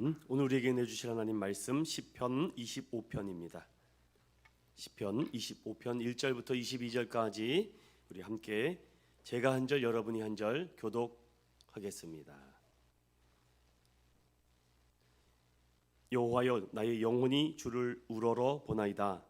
아멘. 오늘 우리에게 내주실 하나님 말씀 시편 25편입니다. 시편 25편 1절부터 22절까지 우리 함께 제가 한 절 여러분이 한 절 교독하겠습니다. 여호와여, 나의 영혼이 주를 우러러 보나이다.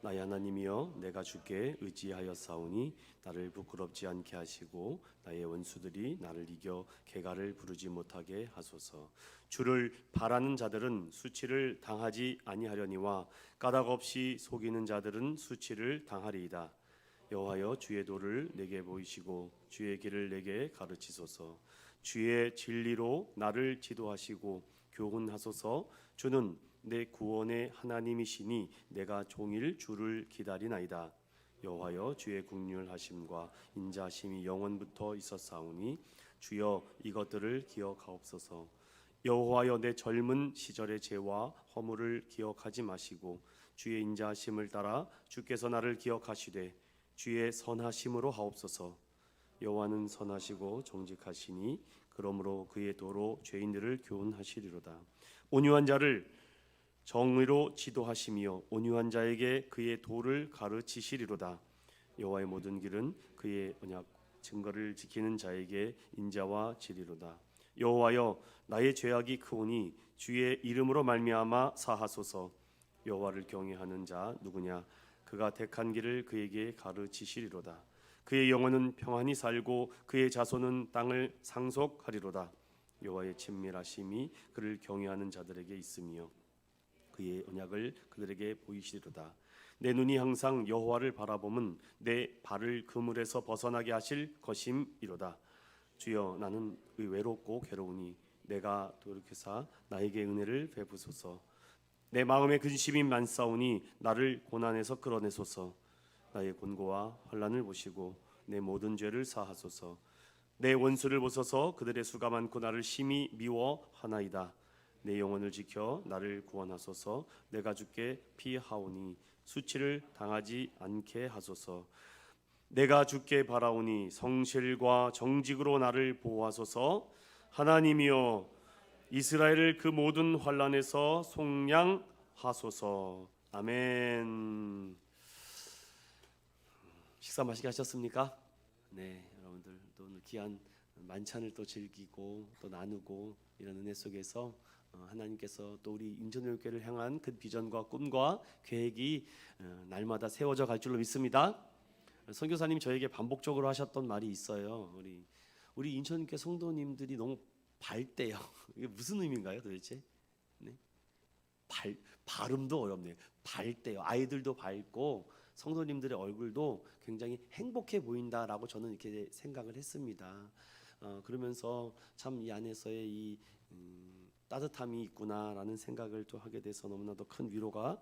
나의 하나님이여, 내가 주께 의지하였사오니 나를 부끄럽지 않게 하시고 나의 원수들이 나를 이겨 개가를 부르지 못하게 하소서. 주를 바라는 자들은 수치를 당하지 아니하려니와 까닭 없이 속이는 자들은 수치를 당하리이다. 여호와여, 주의 도를 내게 보이시고 주의 길을 내게 가르치소서. 주의 진리로 나를 지도하시고 교훈하소서. 주는 내 구원의 하나님이시니 내가 종일 주를 기다리나이다. 여호와여, 주의 긍휼하심과 인자하심이 영원부터 있었사오니 주여 이것들을 기억하옵소서. 여호와여, 내 젊은 시절의 죄와 허물을 기억하지 마시고 주의 인자하심을 따라 주께서 나를 기억하시되 주의 선하심으로 하옵소서. 여호와는 선하시고 정직하시니 그러므로 그의 도로 죄인들을 교훈하시리로다. 온유한 자를 정의로 지도하시며 온유한 자에게 그의 도를 가르치시리로다. 여호와의 모든 길은 그의 언약 증거를 지키는 자에게 인자와 지리로다. 여호와여, 나의 죄악이 크오니 주의 이름으로 말미암아 사하소서. 여호와를 경외하는 자 누구냐? 그가 택한 길을 그에게 가르치시리로다. 그의 영혼은 평안히 살고 그의 자손은 땅을 상속하리로다. 여호와의 친밀하심이 그를 경외하는 자들에게 있으며 그의 언약을 그들에게 보이시리로다. 내 눈이 항상 여호와를 바라보면 내 발을 그물에서 벗어나게 하실 것임이로다. 주여, 나는 외롭고 괴로우니 내가 돌이켜사 나에게 은혜를 베푸소서. 내 마음에 근심이 많사오니 나를 고난에서 끌어내소서. 나의 곤고와 환난을 보시고 내 모든 죄를 사하소서. 내 원수를 보소서. 그들의 수가 많고 나를 심히 미워하나이다. 내 영혼을 지켜 나를 구원하소서. 내가 주께 피하오니 수치를 당하지 않게 하소서. 내가 주께 바라오니 성실과 정직으로 나를 보호하소서. 하나님이여, 이스라엘을 그 모든 환난에서 속량하소서. 아멘. 식사 맛있게 하셨습니까? 네, 여러분들도 오늘 귀한 만찬을 또 즐기고 또 나누고 이런 은혜 속에서 하나님께서 또 우리 인천교회를 향한 그 비전과 꿈과 계획이 날마다 세워져 갈 줄로 믿습니다. 선교사님 저에게 반복적으로 하셨던 말이 있어요. 우리 인천교회 성도님들이 너무 밝대요. 이게 무슨 의미인가요, 도대체? 네? 발음도 어렵네요. 밝대요. 아이들도 밝고 성도님들의 얼굴도 굉장히 행복해 보인다라고 저는 이렇게 생각을 했습니다. 그러면서 참 이 안에서의 이 따뜻함이 있구나라는 생각을 또 하게 돼서 너무나도 큰 위로가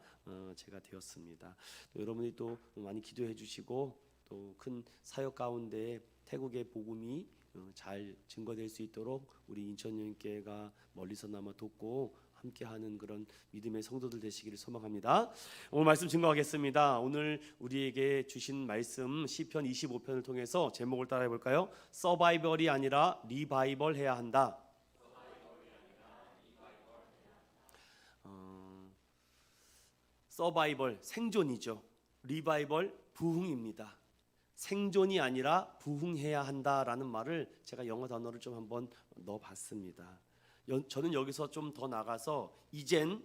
제가 되었습니다. 또 여러분이 또 많이 기도해 주시고 또 큰 사역 가운데 태국의 복음이 잘 증거될 수 있도록 우리 인천교회가 멀리서나마 돕고 함께하는 그런 믿음의 성도들 되시기를 소망합니다. 오늘 말씀 증거하겠습니다. 오늘 우리에게 주신 말씀 시편 25편을 통해서 제목을 따라해 볼까요? 서바이벌이 아니라 리바이벌 해야 한다. 서바이벌 생존이죠. 리바이벌 부흥입니다. 생존이 아니라 부흥해야 한다라는 말을 제가 영어 단어를 좀 한번 넣어봤습니다. 저는 여기서 좀 더 나가서 이젠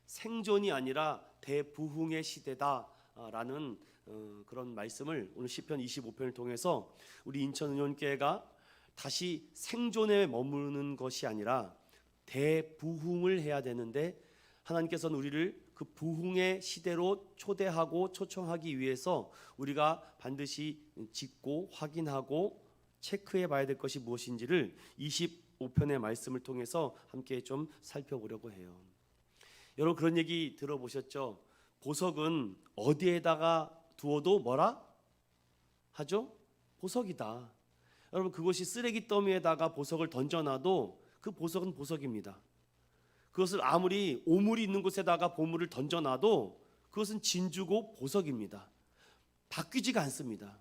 생존이 아니라 대부흥의 시대다라는 그런 말씀을 오늘 시편 25편을 통해서 우리 인천은ion교회가 다시 생존에 머무르는 것이 아니라 대부흥을 해야 되는데 하나님께서는 우리를 그 부흥의 시대로 초대하고 초청하기 위해서 우리가 반드시 짚고 확인하고 체크해 봐야 될 것이 무엇인지를 25편의 말씀을 통해서 함께 좀 살펴보려고 해요. 여러분 그런 얘기 들어보셨죠? 보석은 어디에다가 두어도 뭐라 하죠? 보석이다. 여러분 그것이 쓰레기 더미에다가 보석을 던져놔도 그 보석은 보석입니다. 그것을 아무리 오물이 있는 곳에다가 보물을 던져놔도 그것은 진주고 보석입니다. 바뀌지가 않습니다.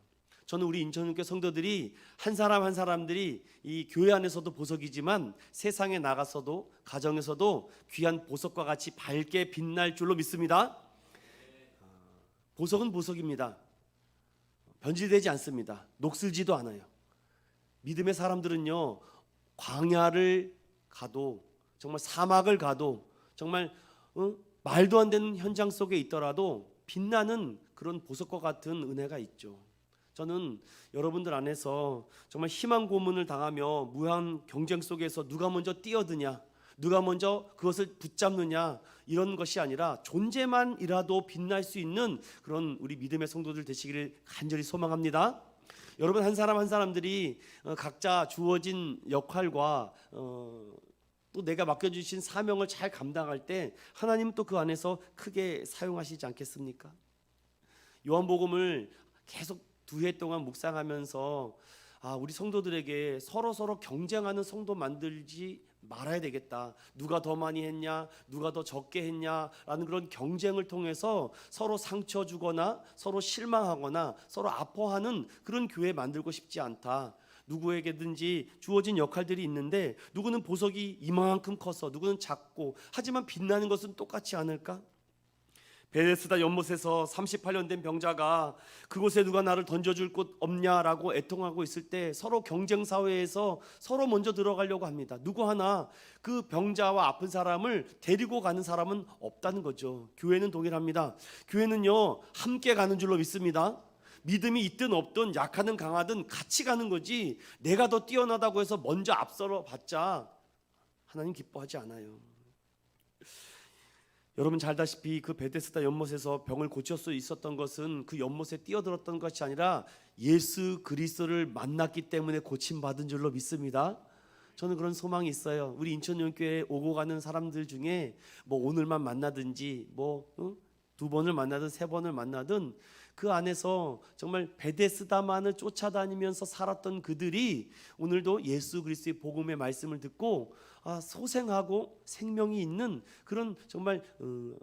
저는 우리 인천교회 성도들이 한 사람 한 사람들이 이 교회 안에서도 보석이지만 세상에 나가서도 가정에서도 귀한 보석과 같이 밝게 빛날 줄로 믿습니다. 보석은 보석입니다. 변질되지 않습니다. 녹슬지도 않아요. 믿음의 사람들은요, 광야를 가도 정말 사막을 가도 정말 말도 안 되는 현장 속에 있더라도 빛나는 그런 보석과 같은 은혜가 있죠. 저는 여러분들 안에서 정말 희망 고문을 당하며 무한 경쟁 속에서 누가 먼저 뛰어드냐, 누가 먼저 그것을 붙잡느냐, 이런 것이 아니라 존재만이라도 빛날 수 있는 그런 우리 믿음의 성도들 되시기를 간절히 소망합니다. 여러분 한 사람 한 사람들이 각자 주어진 역할과 또 내가 맡겨주신 사명을 잘 감당할 때 하나님 또 그 안에서 크게 사용하시지 않겠습니까? 요한복음을 계속 2회 동안 묵상하면서 우리 성도들에게 서로 경쟁하는 성도 만들지 말아야 되겠다. 누가 더 많이 했냐, 누가 더 적게 했냐라는 그런 경쟁을 통해서 서로 상처 주거나 서로 실망하거나 서로 아파하는 그런 교회 만들고 싶지 않다. 누구에게든지 주어진 역할들이 있는데 누구는 보석이 이만큼 커서 누구는 작고, 하지만 빛나는 것은 똑같지 않을까? 베데스다 연못에서 38년 된 병자가 그곳에 누가 나를 던져줄 곳 없냐라고 애통하고 있을 때 서로 경쟁 사회에서 서로 먼저 들어가려고 합니다. 누구 하나 그 병자와 아픈 사람을 데리고 가는 사람은 없다는 거죠. 교회는 동일합니다. 교회는요, 함께 가는 줄로 믿습니다. 믿음이 있든 없든 약하든 강하든 같이 가는 거지, 내가 더 뛰어나다고 해서 먼저 앞서러 봤자 하나님 기뻐하지 않아요. 여러분 잘 알다시피 그 베데스다 연못에서 병을 고칠 수 있었던 것은 그 연못에 뛰어들었던 것이 아니라 예수 그리스도를 만났기 때문에 고침받은 줄로 믿습니다. 저는 그런 소망이 있어요. 우리 인천연교회에 오고 가는 사람들 중에 뭐 오늘만 만나든지 뭐 2번을 만나든 3번을 만나든 그 안에서 정말 베데스다만을 쫓아다니면서 살았던 그들이 오늘도 예수 그리스도의 복음의 말씀을 듣고 소생하고 생명이 있는 그런 정말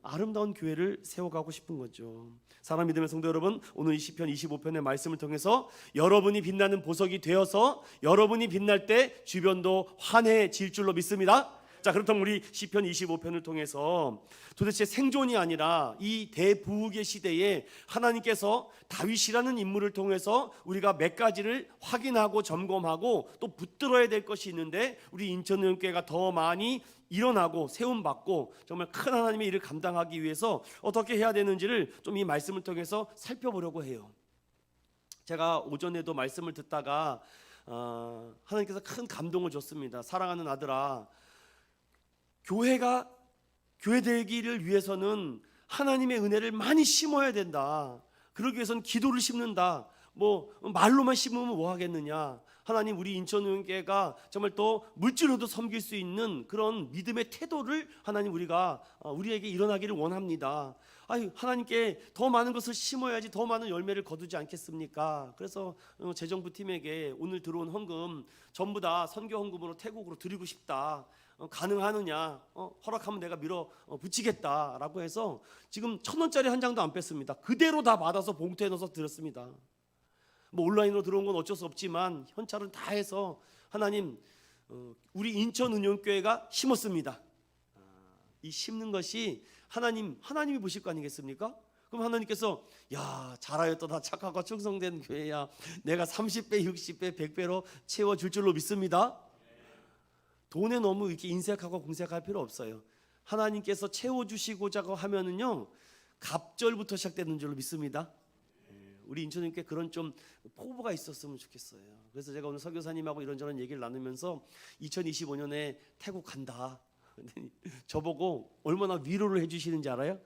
아름다운 교회를 세워가고 싶은 거죠. 사랑 믿음의 성도 여러분, 오늘 이 시편 25편의 말씀을 통해서 여러분이 빛나는 보석이 되어서 여러분이 빛날 때 주변도 환해질 줄로 믿습니다. 자, 그렇다면 우리 시편 25편을 통해서 도대체 생존이 아니라 이 대부흥의 시대에 하나님께서 다윗이라는 인물을 통해서 우리가 몇 가지를 확인하고 점검하고 또 붙들어야 될 것이 있는데, 우리 인천연교회가 더 많이 일어나고 세움받고 정말 큰 하나님의 일을 감당하기 위해서 어떻게 해야 되는지를 좀 이 말씀을 통해서 살펴보려고 해요. 제가 오전에도 말씀을 듣다가 하나님께서 큰 감동을 줬습니다. 사랑하는 아들아, 교회가 교회 되기를 위해서는 하나님의 은혜를 많이 심어야 된다. 그러기 위해서는 기도를 심는다. 뭐 말로만 심으면 뭐 하겠느냐. 하나님, 우리 인천교회가 정말 또 물질로도 섬길 수 있는 그런 믿음의 태도를 하나님 우리에게 일어나기를 원합니다. 하나님께 더 많은 것을 심어야지 더 많은 열매를 거두지 않겠습니까? 그래서 재정부팀에게 오늘 들어온 헌금 전부 다 선교 헌금으로 태국으로 드리고 싶다. 가능하느냐, 허락하면 내가 밀어 붙이겠다라고 해서 지금 1,000원짜리 한 장도 안 뺐습니다. 그대로 다 받아서 봉투에 넣어서 드렸습니다. 뭐 온라인으로 들어온 건 어쩔 수 없지만 현찰은 다 해서 하나님, 우리 인천은용교회가 심었습니다. 이 심는 것이 하나님이 보실 거 아니겠습니까? 그럼 하나님께서 잘하였다, 착하고 충성된 교회야, 내가 30배, 60배, 100배로 채워줄 줄로 믿습니다. 돈에 너무 이렇게 인색하고 공색할 필요 없어요. 하나님께서 채워주시고자 하면은요, 갑절부터 시작되는 줄로 믿습니다. 우리 인천님께 그런 좀 포부가 있었으면 좋겠어요. 그래서 제가 오늘 서교사님하고 이런저런 얘기를 나누면서 2025년에 태국 간다. 저보고 얼마나 위로를 해주시는지 알아요?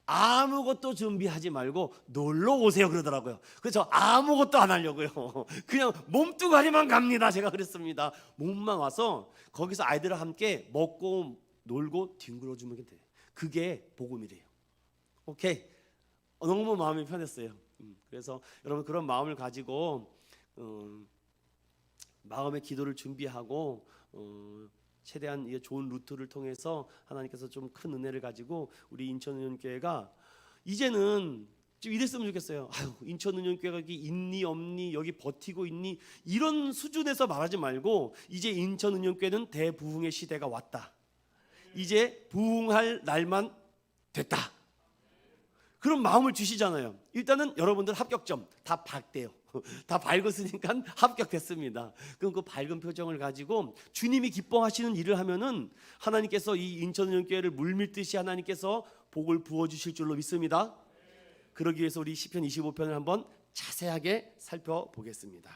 아무것도 준비하지 말고 놀러 오세요 그러더라고요. 그래서 아무것도 안 하려고요. 그냥 몸뚱아리만 갑니다. 제가 그랬습니다. 몸만 와서 거기서 아이들과 함께 먹고 놀고 뒹굴어주면 돼. 그게 복음이래요. 오케이, 너무 마음이 편했어요. 그래서 여러분 그런 마음을 가지고 마음의 기도를 준비하고 최대한 좋은 루트를 통해서 하나님께서 좀 큰 은혜를 가지고 우리 인천은행교회가 이제는 좀 이랬으면 좋겠어요. 아유, 인천은행교회가 여기 있니 없니, 여기 버티고 있니, 이런 수준에서 말하지 말고 이제 인천은행교회는 대부흥의 시대가 왔다. 이제 부흥할 날만 됐다. 그런 마음을 주시잖아요. 일단은 여러분들 합격점 다 밝대요. 다 밝았으니까 합격됐습니다. 그럼 그 밝은 표정을 가지고 주님이 기뻐하시는 일을 하면은 하나님께서 이 인천은행교회를 물밀듯이 하나님께서 복을 부어주실 줄로 믿습니다. 그러기 위해서 우리 시편 25편을 한번 자세하게 살펴보겠습니다.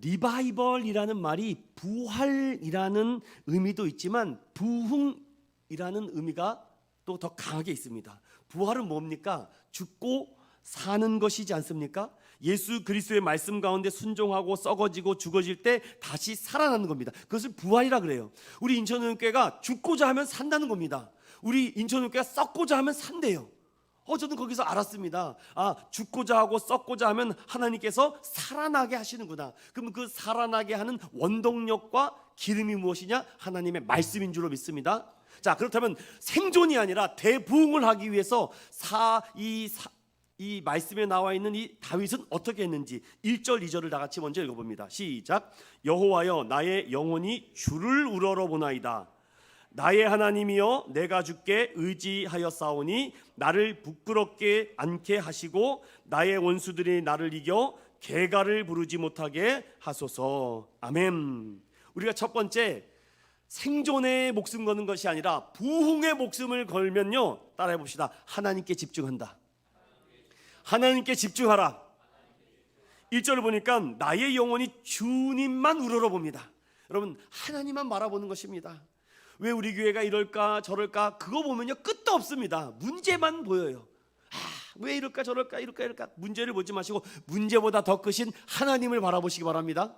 리바이벌이라는 말이 부활이라는 의미도 있지만 부흥이라는 의미가 또 더 강하게 있습니다. 부활은 뭡니까? 죽고 사는 것이지 않습니까? 예수 그리스도의 말씀 가운데 순종하고 썩어지고 죽어질 때 다시 살아나는 겁니다. 그것을 부활이라 그래요. 우리 인천은행교회가 죽고자 하면 산다는 겁니다. 우리 인천은행교회가 썩고자 하면 산대요. 저는 거기서 알았습니다. 죽고자 하고 썩고자 하면 하나님께서 살아나게 하시는구나. 그럼 그 살아나게 하는 원동력과 기름이 무엇이냐? 하나님의 말씀인 줄로 믿습니다. 자, 그렇다면 생존이 아니라 대부흥을 하기 위해서 이 말씀에 나와 있는 이 다윗은 어떻게 했는지 1절 2절을 다 같이 먼저 읽어봅니다. 시작. 여호와여, 나의 영혼이 주를 우러러보나이다. 나의 하나님이여, 내가 주께 의지하였사오니 나를 부끄럽게 않게 하시고 나의 원수들이 나를 이겨 개가를 부르지 못하게 하소서. 아멘. 우리가 첫 번째, 생존에 목숨 거는 것이 아니라 부흥의 목숨을 걸면요, 따라해 봅시다. 하나님께 집중한다. 하나님께 집중하라. 1절을 보니까 나의 영혼이 주님만 우러러봅니다. 여러분, 하나님만 바라보는 것입니다. 왜 우리 교회가 이럴까 저럴까 그거 보면요 끝도 없습니다. 문제만 보여요. 왜 이럴까 저럴까 이럴까 문제를 보지 마시고 문제보다 더 크신 하나님을 바라보시기 바랍니다.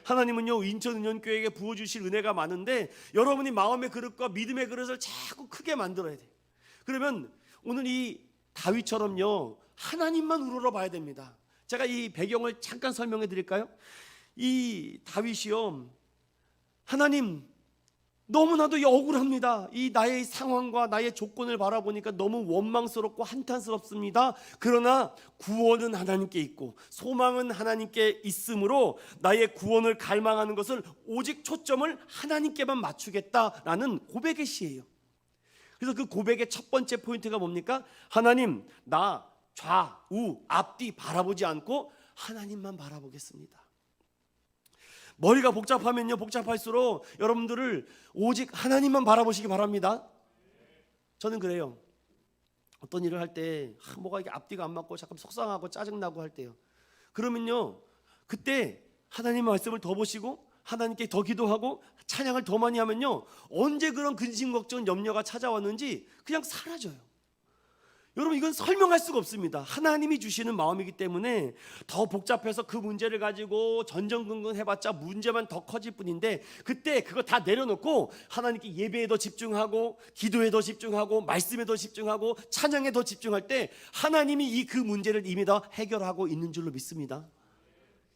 하나님은요 인천은행교회에게 부어주실 은혜가 많은데 여러분이 마음의 그릇과 믿음의 그릇을 자꾸 크게 만들어야 돼요. 그러면 오늘 이 다윗처럼요 하나님만 우러러 봐야 됩니다. 제가 이 배경을 잠깐 설명해 드릴까요? 이 다윗이요, 하나님 너무나도 억울합니다. 이 나의 상황과 나의 조건을 바라보니까 너무 원망스럽고 한탄스럽습니다. 그러나 구원은 하나님께 있고 소망은 하나님께 있으므로 나의 구원을 갈망하는 것을 오직 초점을 하나님께만 맞추겠다라는 고백의 시예요. 그래서 그 고백의 첫 번째 포인트가 뭡니까? 하나님, 나 좌우 앞뒤 바라보지 않고 하나님만 바라보겠습니다. 머리가 복잡하면요 복잡할수록 여러분들을 오직 하나님만 바라보시기 바랍니다. 저는 그래요. 어떤 일을 할 때 뭐가 이게 앞뒤가 안 맞고 잠깐 속상하고 짜증나고 할 때요, 그러면요 그때 하나님의 말씀을 더 보시고 하나님께 더 기도하고 찬양을 더 많이 하면요 언제 그런 근심 걱정 염려가 찾아왔는지 그냥 사라져요. 여러분, 이건 설명할 수가 없습니다. 하나님이 주시는 마음이기 때문에 더 복잡해서 그 문제를 가지고 전전긍긍 해봤자 문제만 더 커질 뿐인데, 그때 그거 다 내려놓고 하나님께 예배에 더 집중하고 기도에 더 집중하고 말씀에 더 집중하고 찬양에 더 집중할 때 하나님이 이 그 문제를 이미 다 해결하고 있는 줄로 믿습니다.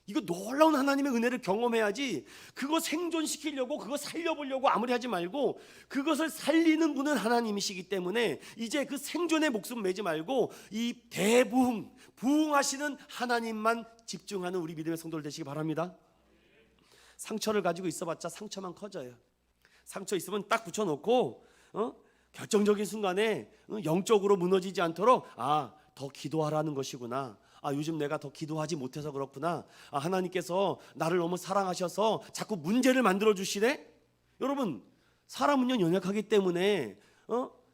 이거 놀라운 하나님의 은혜를 경험해야지 그거 생존시키려고 그거 살려보려고 아무리 하지 말고 그것을 살리는 분은 하나님이시기 때문에 이제 그 생존에 목숨 매지 말고 이 대부흥, 부흥하시는 하나님만 집중하는 우리 믿음의 성도들 되시기 바랍니다. 상처를 가지고 있어봤자 상처만 커져요. 상처 있으면 딱 붙여놓고 결정적인 순간에 영적으로 무너지지 않도록 더 기도하라는 것이구나. 요즘 내가 더 기도하지 못해서 그렇구나. 하나님께서 나를 너무 사랑하셔서 자꾸 문제를 만들어 주시네. 여러분, 사람은요 연약하기 때문에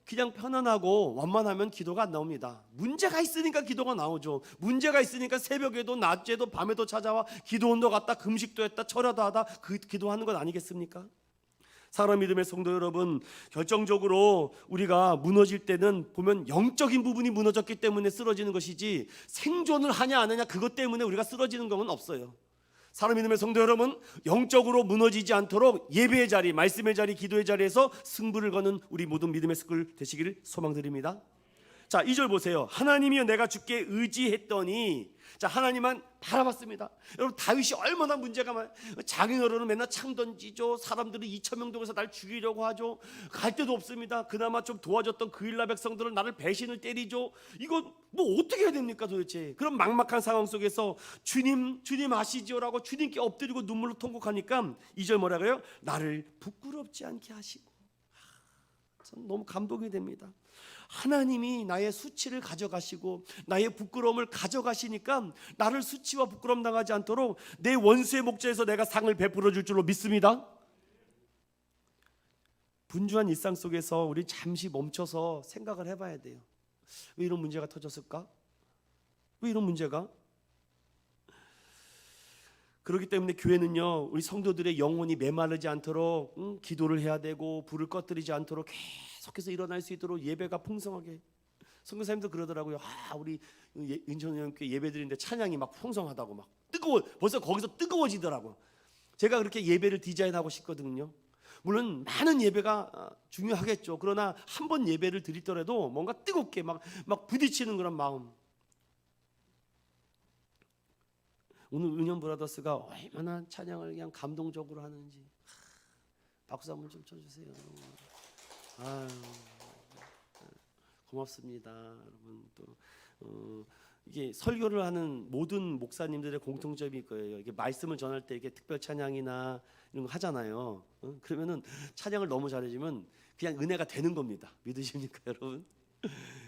그냥 편안하고 완만하면 기도가 안 나옵니다. 문제가 있으니까 기도가 나오죠. 문제가 있으니까 새벽에도 낮에도 밤에도 찾아와 기도원도 갔다 금식도 했다 철야도 하다 그 기도하는 것 아니겠습니까? 사랑 믿음의 성도 여러분, 결정적으로 우리가 무너질 때는 보면 영적인 부분이 무너졌기 때문에 쓰러지는 것이지 생존을 하냐 안 하냐 그것 때문에 우리가 쓰러지는 건 없어요. 사랑 믿음의 성도 여러분, 영적으로 무너지지 않도록 예배의 자리, 말씀의 자리, 기도의 자리에서 승부를 거는 우리 모든 믿음의 스쿨 되시기를 소망드립니다. 자, 2절 보세요. 하나님이여 내가 주께 의지했더니, 자, 하나님만 바라봤습니다. 여러분, 다윗이 얼마나 문제가 많아요. 장인어른은 맨날 창 던지죠. 사람들이 2,000명 동에서 날 죽이려고 하죠. 갈 데도 없습니다. 그나마 좀 도와줬던 그 일라 백성들은 나를 배신을 때리죠. 이거 뭐 어떻게 해야 됩니까 도대체? 그런 막막한 상황 속에서 주님 아시지요라고 주님께 엎드리고 눈물로 통곡하니까 2절 뭐라고요? 나를 부끄럽지 않게 하시고. 전 너무 감동이 됩니다. 하나님이 나의 수치를 가져가시고 나의 부끄러움을 가져가시니까 나를 수치와 부끄러움 당하지 않도록 내 원수의 목자에서 내가 상을 베풀어 줄 줄로 믿습니다. 분주한 일상 속에서 우리 잠시 멈춰서 생각을 해봐야 돼요. 왜 이런 문제가 터졌을까? 왜 이런 문제가? 그렇기 때문에 교회는요, 우리 성도들의 영혼이 메마르지 않도록 기도를 해야 되고 불을 꺼뜨리지 않도록 계속해서 일어날 수 있도록 예배가 풍성하게. 선교사님도 그러더라고요. 우리 인천교회 예배드리는데 찬양이 막 풍성하다고, 막 뜨거워, 벌써 거기서 뜨거워지더라고. 제가 그렇게 예배를 디자인하고 싶거든요. 물론 많은 예배가 중요하겠죠. 그러나 한 번 예배를 드리더라도 뭔가 뜨겁게 막 부딪히는 그런 마음. 오늘 은현 브라더스가 얼마나 찬양을 그냥 감동적으로 하는지 박수 한번 좀 쳐주세요. 아유, 고맙습니다, 여러분. 또 이게 설교를 하는 모든 목사님들의 공통점이 거예요. 이게 말씀을 전할 때 이게 특별 찬양이나 이런 거 하잖아요. 그러면은 찬양을 너무 잘해주면 그냥 은혜가 되는 겁니다. 믿으십니까, 여러분?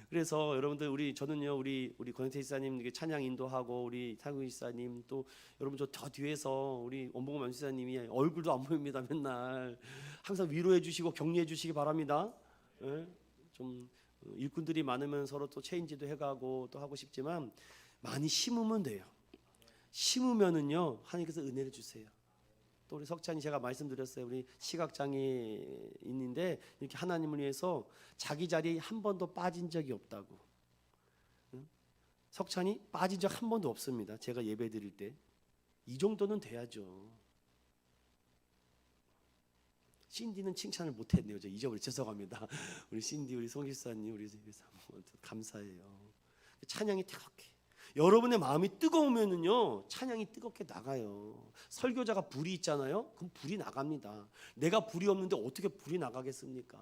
그래서 여러분들 저는요 우리 권영태 지사님 찬양 인도하고 우리 상훈 지사님 또 여러분 저 뒤에서 우리 원봉호 만수사님이 얼굴도 안 보입니다. 맨날 항상 위로해 주시고 격려해 주시기 바랍니다. 예? 좀 일꾼들이 많으면 서로 또 체인지도 해가고 또 하고 싶지만 많이 심으면 돼요. 심으면은요 하나님께서 은혜를 주세요. 또 우리 석찬이 제가 말씀드렸어요. 우리 시각장애인인데 이렇게 하나님을 위해서 자기 자리에 한 번도 빠진 적이 없다고. 석찬이 빠진 적 한 번도 없습니다. 제가 예배 드릴 때. 이 정도는 돼야죠. 신디는 칭찬을 못했네요. 저 잊어버려 죄송합니다. 우리 신디, 우리 송기사님, 우리 감사해요. 찬양이 뜨겁게. 여러분의 마음이 뜨거우면은요 찬양이 뜨겁게 나가요. 설교자가 불이 있잖아요. 그럼 불이 나갑니다. 내가 불이 없는데 어떻게 불이 나가겠습니까?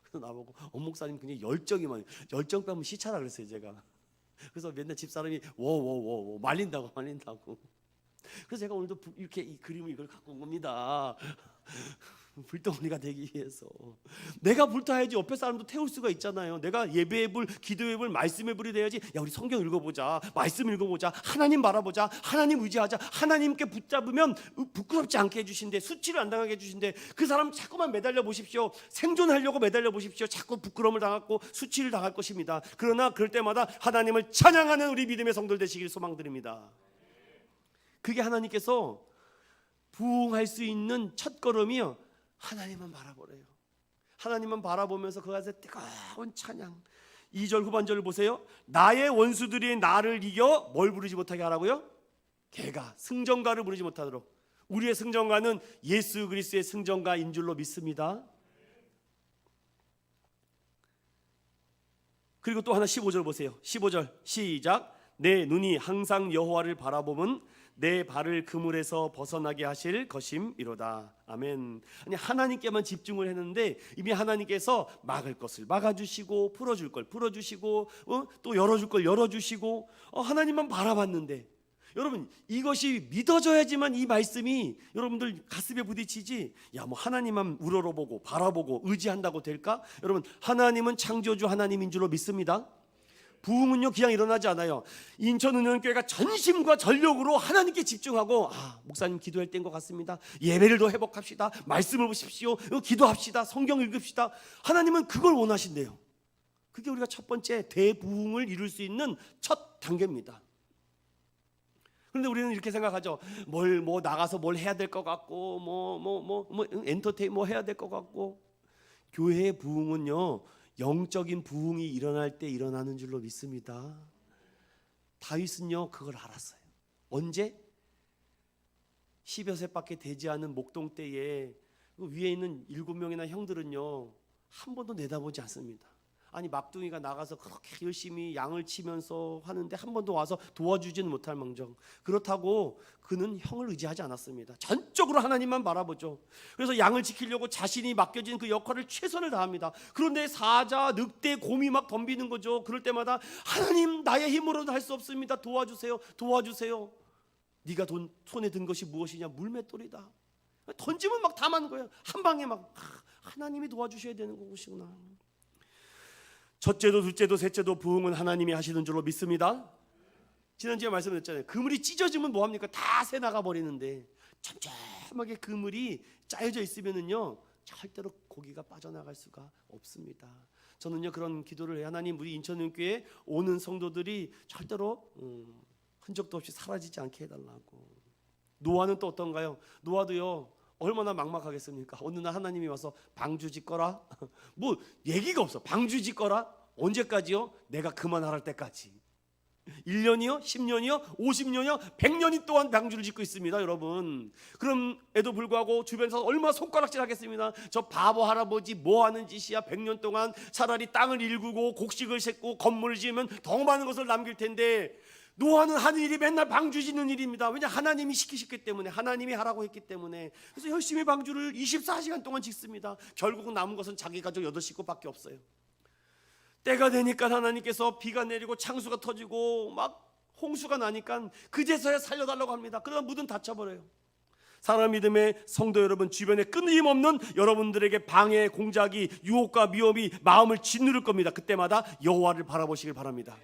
그래서 나보고 엄목사님 굉장히 열정이 많아요. 열정 빼면 시차라 그랬어요 제가. 그래서 맨날 집사람이 워워워 말린다고. 그래서 제가 오늘도 이렇게 이 그림을 이걸 갖고 온 겁니다. 불덩어리가 되기 위해서. 내가 불타야지 옆에 사람도 태울 수가 있잖아요. 내가 예배의 불, 기도의 불, 말씀의 불이 돼야지. 야 우리 성경 읽어보자, 말씀 읽어보자, 하나님 바라보자, 하나님 의지하자. 하나님께 붙잡으면 부끄럽지 않게 해주신대, 수치를 안 당하게 해주신대. 그 사람 자꾸만 매달려 보십시오. 생존하려고 매달려 보십시오. 자꾸 부끄러움을 당하고 수치를 당할 것입니다. 그러나 그럴 때마다 하나님을 찬양하는 우리 믿음의 성도들 되시길 소망드립니다. 그게 하나님께서 부흥할 수 있는 첫걸음이요 하나님만 바라보래요. 하나님만 바라보면서 그 안에서 뜨거운 찬양. 2절 후반절을 보세요. 나의 원수들이 나를 이겨 뭘 부르지 못하게 하라고요? 개가 승전가를 부르지 못하도록. 우리의 승전가는 예수 그리스도의 승전가인 줄로 믿습니다. 그리고 또 하나 15절 보세요. 15절 시작. 내 눈이 항상 여호와를 바라보면 내 발을 그물에서 벗어나게 하실 것임이로다. 아멘. 아니 하나님께만 집중을 했는데 이미 하나님께서 막을 것을 막아주시고 풀어줄 걸 풀어주시고 또 열어줄 걸 열어주시고 하나님만 바라봤는데 여러분 이것이 믿어져야지만 이 말씀이 여러분들 가슴에 부딪히지. 야 뭐 하나님만 우러러보고 바라보고 의지한다고 될까? 여러분 하나님은 창조주 하나님인 줄로 믿습니다. 부흥은요 그냥 일어나지 않아요. 인천은행교회가 전심과 전력으로 하나님께 집중하고 목사님 기도할 때인 것 같습니다. 예배를 더 회복합시다. 말씀을 보십시오. 기도합시다. 성경 읽읍시다. 하나님은 그걸 원하신대요. 그게 우리가 첫 번째 대부흥을 이룰 수 있는 첫 단계입니다. 그런데 우리는 이렇게 생각하죠. 뭐 나가서 뭘 해야 될 것 같고 뭐 엔터테인 뭐 해야 될 것 같고. 교회의 부흥은요 영적인 부흥이 일어날 때 일어나는 줄로 믿습니다. 다윗은요 그걸 알았어요. 언제? 10여 세밖에 되지 않은 목동 때에 그 위에 있는 7명이나 형들은요 한 번도 내다보지 않습니다. 아니 막둥이가 나가서 그렇게 열심히 양을 치면서 하는데 한 번도 와서 도와주지는 못할 망정, 그렇다고 그는 형을 의지하지 않았습니다. 전적으로 하나님만 바라보죠. 그래서 양을 지키려고 자신이 맡겨진 그 역할을 최선을 다합니다. 그런데 사자, 늑대, 곰이 막 덤비는 거죠. 그럴 때마다 하나님, 나의 힘으로는 할 수 없습니다. 도와주세요, 도와주세요. 네가 손에 든 것이 무엇이냐? 물맷돌이다. 던지면 막 다 맞는 거예요. 한 방에 막 하나님이 도와주셔야 되는 것이구나. 첫째도 둘째도 셋째도 부흥은 하나님이 하시는 줄로 믿습니다. 지난주에 말씀드렸잖아요. 그물이 찢어지면 뭐합니까? 다 새 나가 버리는데 촘촘하게 그물이 짜여져 있으면은요 절대로 고기가 빠져나갈 수가 없습니다. 저는요 그런 기도를 해요. 하나님, 우리 인천은교회 오는 성도들이 절대로 흔적도 없이 사라지지 않게 해달라고. 노아는 또 어떤가요? 노아도요 얼마나 막막하겠습니까? 어느 날 하나님이 와서 방주 짓거라. 뭐 얘기가 없어. 방주 짓거라. 언제까지요? 내가 그만할 때까지. 1년이요? 10년이요? 50년이요? 100년이 또한 방주를 짓고 있습니다, 여러분. 그럼에도 불구하고 주변에서 얼마나 손가락질 하겠습니다. 저 바보 할아버지 뭐 하는 짓이야? 100년 동안 차라리 땅을 일구고 곡식을 싣고 건물을 지으면 더 많은 것을 남길 텐데, 노아는 하는 일이 맨날 방주 짓는 일입니다. 왜냐? 하나님이 시키셨기 때문에, 하나님이 하라고 했기 때문에. 그래서 열심히 방주를 24시간 동안 짓습니다. 결국은 남은 것은 자기 가족 8식구밖에 없어요. 때가 되니까 하나님께서 비가 내리고 창수가 터지고 막 홍수가 나니까 그제서야 살려달라고 합니다. 그러다 문은 닫혀버려요. 사랑 믿음의 성도 여러분, 주변에 끊임없는 여러분들에게 방해, 공작이, 유혹과 위험이 마음을 짓누를 겁니다. 그때마다 여호와를 바라보시길 바랍니다.